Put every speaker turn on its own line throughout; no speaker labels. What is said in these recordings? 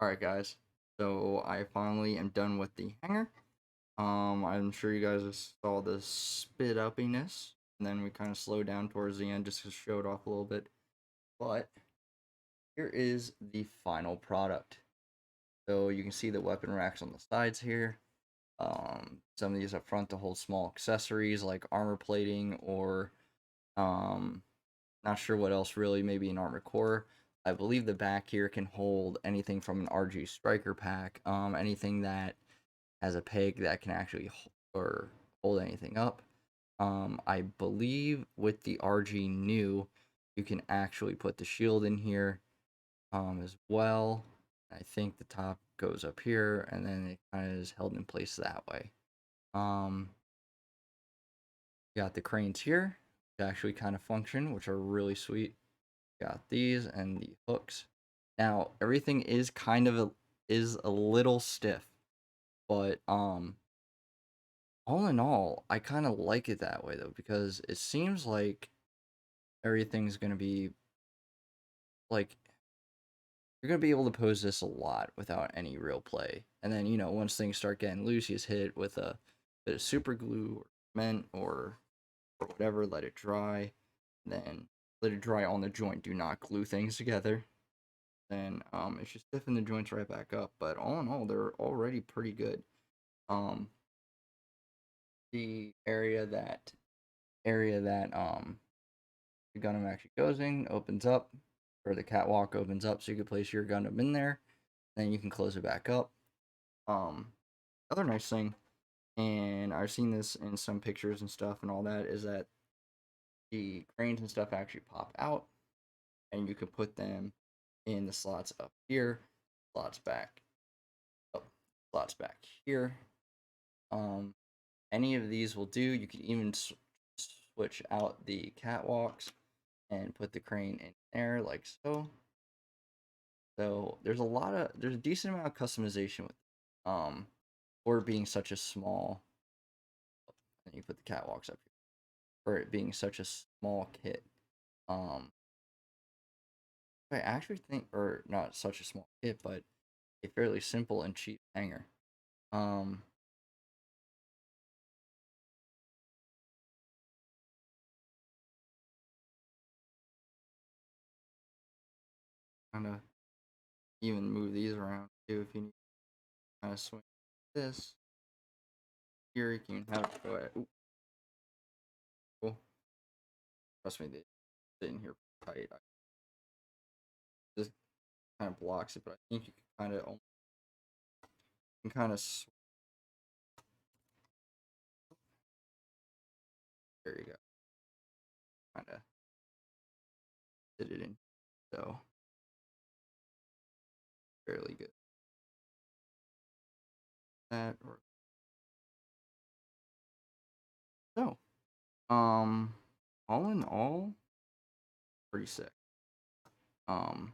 Alright guys, so I finally am done with the hanger. I'm sure you guys saw the spit uppiness, and then we kind of slowed down towards the end just to show it off a little bit. But here is the final product. So you can see the weapon racks on the sides here. Some of these up front to hold small accessories like armor plating or not sure what else really, maybe an armor core. I believe the back here can hold anything from an RG striker pack, anything that has a peg that can actually hold anything up. I believe with the RG new, you can actually put the shield in here as well. I think the top goes up here, and then it kind of is held in place that way. Um, got the cranes here, which actually kind of function, which are really sweet. Got these and the hooks. Now everything is is a little stiff, but all in all, I kind of like it that way though because it seems like everything's gonna be like you're gonna be able to pose this a lot without any real play. And then once things start getting loose, you just hit it with a bit of super glue or cement or whatever. Let it dry, then let it dry on the joint. Do not glue things together. Then it should stiffen the joints right back up. But all in all, they're already pretty good. Um, the area that the Gundam actually goes in opens up, or the catwalk opens up, so you can place your Gundam in there. Then you can close it back up. Um, other nice thing, and I've seen this in some pictures and stuff and all that, is that the cranes and stuff actually pop out, and you can put them in the slots up here, slots back up, slots back here. Um, any of these will do. You can even switch out the catwalks and put the crane in there like so. So there's a decent amount of customization with for it being such a small. And you put the catwalks up here for it being such a small kit. Um, I actually think, or not such a small kit, but a fairly simple and cheap hanger. Um, kind of even move these around too if you need to kind of swing this. Here you can have it go ahead. Ooh, cool. Trust me, they sit in here tight. This kind of blocks it, but I think you can kind of there you go, kind of fit it in. So fairly good. That or so. All in all, pretty sick. Um,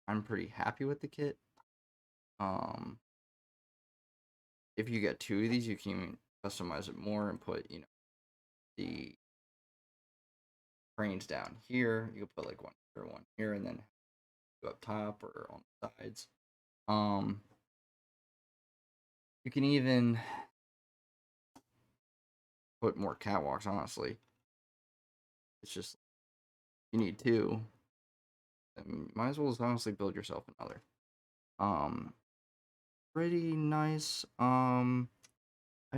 I'm pretty happy with the kit. Um, if you get two of these, you can even customize it more and put, the cranes down here. You can put like one here, and then go up top or on the sides. You can even put more catwalks. Honestly, it's just you need two. I mean, might as well just honestly build yourself another. Um, pretty nice. I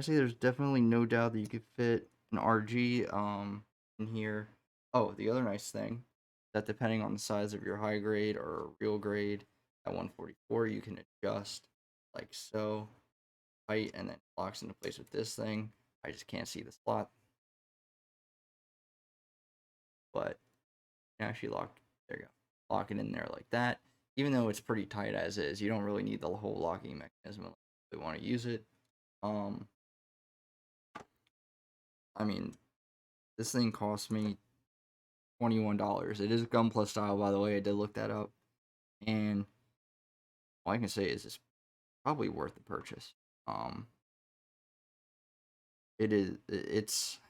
say there's definitely no doubt that you could fit an RG in here. Oh, the other nice thing that depending on the size of your high grade or real grade at 144, you can adjust like so, height, and then locks into place with this thing. I just can't see the slot, but you can actually there you go, lock it in there like that. Even though it's pretty tight as is, you don't really need the whole locking mechanism if you want to use it. Um, I mean, this thing cost me $21. It is Gunpla style, by the way. I did look that up, and all I can say is it's probably worth the purchase. Um, it is. It's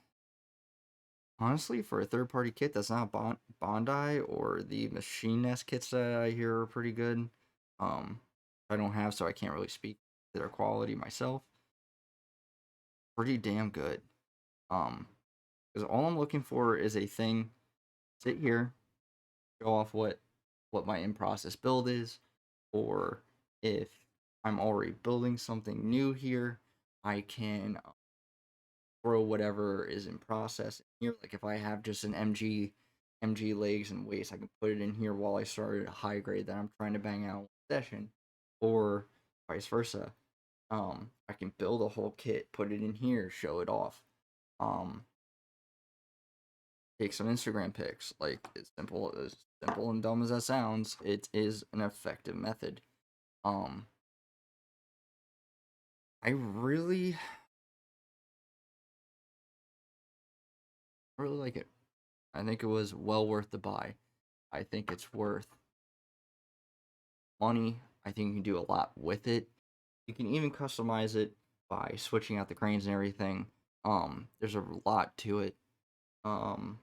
honestly for a third-party kit that's not Bondi or the Machine Nest kits that I hear are pretty good. Um, I don't have, so I can't really speak to their quality myself. Pretty damn good. Because all I'm looking for is a thing. Sit here, show off what my in process build is, or if I'm already building something new here, I can throw whatever is in process in here. Like if I have just an MG legs and waist, I can put it in here while I start a high grade that I'm trying to bang out session, or vice versa. I can build a whole kit, put it in here, show it off. Um, Take some Instagram pics. Like as simple and dumb as that sounds, it is an effective method. Um, I really like it. I think it was well worth the buy. I think it's worth money. I think you can do a lot with it. You can even customize it by switching out the cranes and everything. There's a lot to it. Um,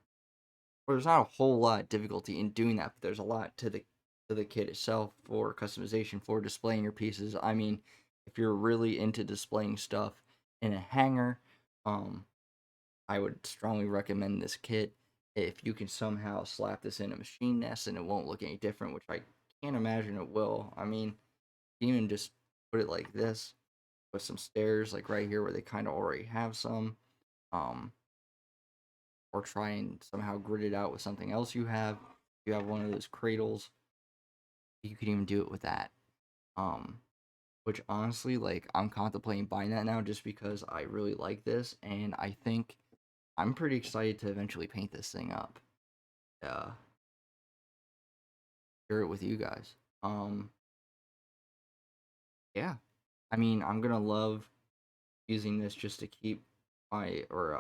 there's not a whole lot of difficulty in doing that, but there's a lot to the kit itself for customization, for displaying your pieces. I mean, if you're really into displaying stuff in a hangar, um, I would strongly recommend this kit. If you can somehow slap this in a machine nest and it won't look any different, which I can't imagine it will. I mean, even just put it like this with some stairs, like right here where they kind of already have some, um, or try and somehow grid it out with something else you have. If you have one of those cradles, you could even do it with that. Um, which honestly, like, I'm contemplating buying that now just because I really like this, and I think I'm pretty excited to eventually paint this thing up. Uh, share it with you guys. Yeah. I mean, I'm gonna love using this just to keep my or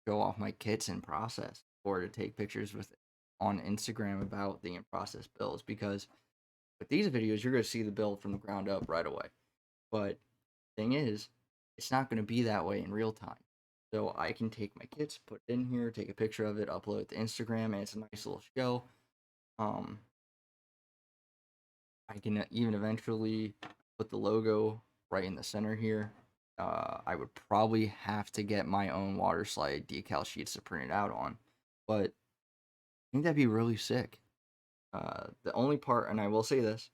show off my kits in process or to take pictures with on Instagram about the in process builds because with these videos you're gonna see the build from the ground up right away. But thing is, it's not gonna be that way in real time. So I can take my kits, put it in here, take a picture of it, upload it to Instagram, and it's a nice little show. Um, I can even eventually put the logo right in the center here. I would probably have to get my own water slide decal sheets to print it out on, but I think that'd be really sick. The only part, and I will say this,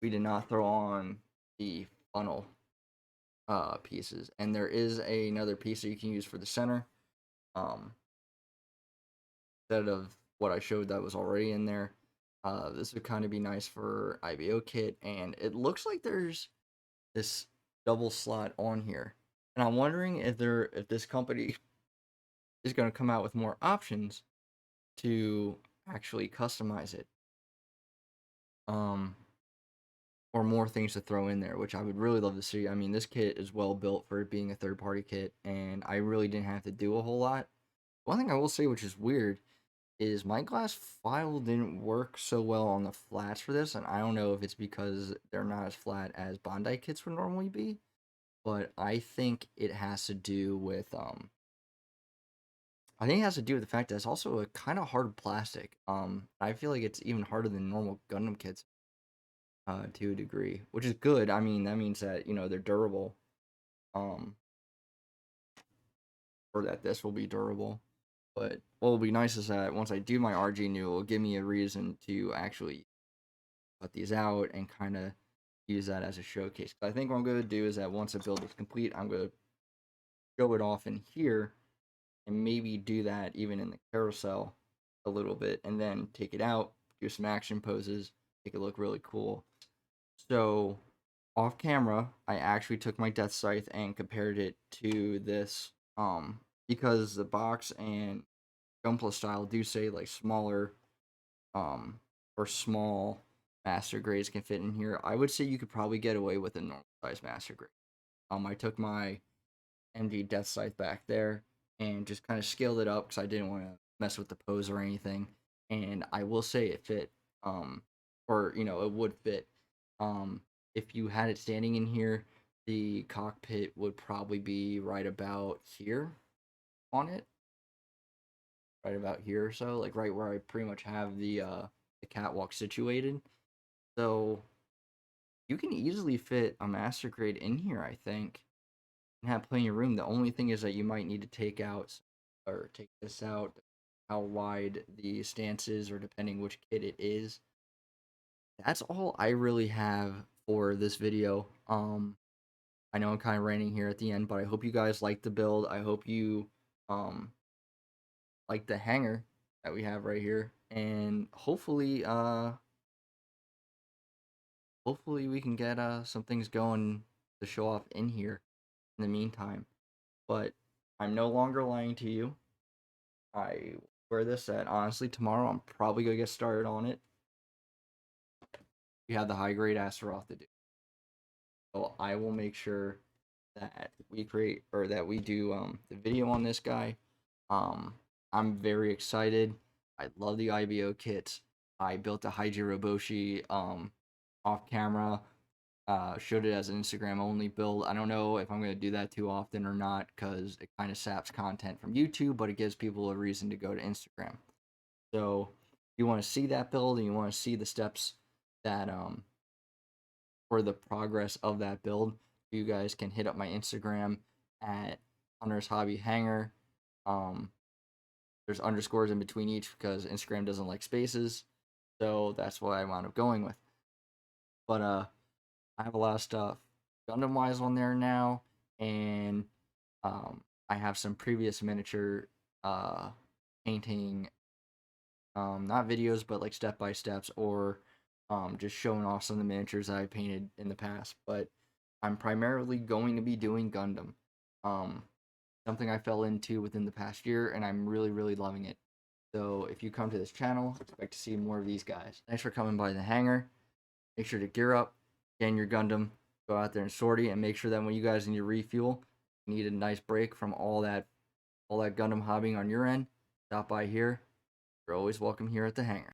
we did not throw on the funnel pieces, and there is another piece that you can use for the center. Um, Instead of what I showed that was already in there. This would kind of be nice for IBO kit, and it looks like there's this double slot on here, and I'm wondering if this company is going to come out with more options to actually customize it, um, or more things to throw in there, which I would really love to see. I mean, this kit is well built for it being a third party kit, and I really didn't have to do a whole lot. One thing I will say, which is weird, is my glass file didn't work so well on the flats for this, and I don't know if it's because they're not as flat as Bondi kits would normally be, but I think it has to do with I think it has to do with the fact that it's also a kind of hard plastic. I feel like it's even harder than normal Gundam kits, to a degree, which is good. I mean, that means that they're durable, um, or that this will be durable. But what will be nice is that once I do my RG new, it will give me a reason to actually put these out and kind of use that as a showcase. I think what I'm going to do is that once the build is complete, I'm going to show it off in here and maybe do that even in the carousel a little bit and then take it out, do some action poses, make it look really cool. So off camera, I actually took my Death Scythe and compared it to this because the box and Gunpla style do say like smaller um or small master grades can fit in here. I would say you could probably get away with a normal size master grade. I took my MD Death Scythe back there and just kind of scaled it up because I didn't want to mess with the pose or anything. And I will say it fit, or it would fit. If you had it standing in here, the cockpit would probably be right about here on it, right about here or so, like right where I pretty much have the catwalk situated. So you can easily fit a master grade in here, I think, and have plenty of room. The only thing is that you might need to take out or take this out, how wide the stance is, or depending which kit it is. That's all I really have for this video. I know I'm kind of ranting here at the end, but I hope you guys like the build. I hope you um like the hanger that we have right here, and hopefully we can get some things going to show off in here in the meantime. But I'm no longer lying to you. I wear this at honestly tomorrow. I'm probably gonna get started on it. We have the high grade Astaroth to do, so I will make sure that we create or that we do the video on this guy. Um, I'm very excited. I love the IBO kits. I built a Haijiroboshi off camera. Showed it as an Instagram only build. I don't know if I'm going to do that too often or not because it kind of saps content from YouTube, but it gives people a reason to go to Instagram. So if you want to see that build and you want to see the steps that for the progress of that build, you guys can hit up my Instagram at Hunter's Hobby Hangar. There's underscores in between each because Instagram doesn't like spaces, so that's what I wound up going with. But I have a lot of stuff Gundam wise on there now, and I have some previous miniature painting, not videos, but like step by steps or just showing off some of the miniatures that I painted in the past. But I'm primarily going to be doing Gundam, um, something I fell into within the past year, and I'm really loving it. So if you come to this channel, expect to see more of these guys. Thanks for coming by the hangar. Make sure to gear up, get in your Gundam, go out there and sortie, and make sure that when you guys need to refuel, you need a nice break from all that Gundam hobbying on your end. Stop by here. You're always welcome here at the hangar.